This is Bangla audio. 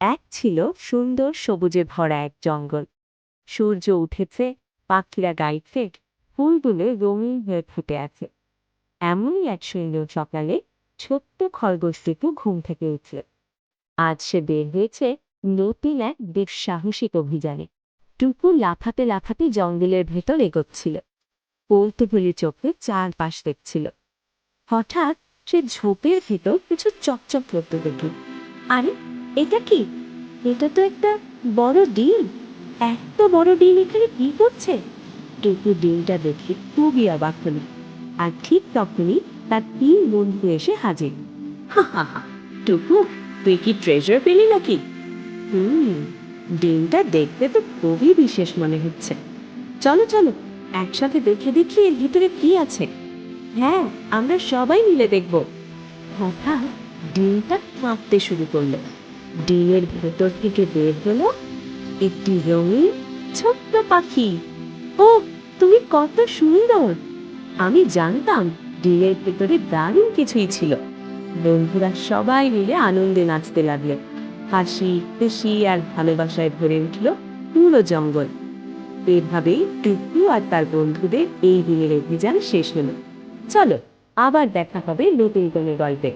এক ছিল সুন্দর সবুজে ভরা এক জঙ্গল। সূর্য উঠেছে, পাখিরা গাইছে, ফুলগুলো রঙিন হয়ে ফুটে আছে। এমনই এক সুন্দর সকালে ছোট্ট খরগোশ টিপু ঘুম থেকে উঠল। আজ সে বের হয়েছে নতুন এক দুঃসাহসিক অভিযানে। টুকু লাফাতে লাফাতে জঙ্গলের ভেতর এগোচ্ছিল, কৌতূহলী চোখে চারপাশ দেখছিল। হঠাৎ সে ঝোপের ভেতর কিছু চকচক করতে দেখল। আরে, এটা কি? এটা তো একটা বড় ডিম। এত বড় ডিম এখানে কি করছে? টুকু ডিমটা দেখে খুবই অবাক হল। আর ঠিক তখনই তার 3 বন্ধু এসে হাজির। হা হা হা, টুকু, তুই কি ট্রেজার পেলি নাকি? হুম, ডিমটা দেখতে তো খুবই বিশেষ মনে হচ্ছে। চলো চলো, একসাথে দেখে দেখি এর ভিতরে কি আছে। হ্যাঁ, আমরা সবাই মিলে দেখব। হঠাৎ ডিমটা কাঁপতে শুরু করলো। ডিমের ভেতর থেকে বের হলো একটি রঙিন ছোট্ট পাখি। ও, তুমি কত সুন্দর! আমি জানতাম ডিমের ভেতরে দারুণ কিছুই ছিল। বন্ধুরা সবাই মিলে আনন্দে নাচতে লাগলো। হাসি খুশি আর ভালোবাসায় ভরে উঠল পুরো জঙ্গল। এভাবেই টুকু আর তার বন্ধুদের এই দিনের অভিযান শেষ হলো। চলো, আবার দেখা হবে নতুন কোনো গল্পে।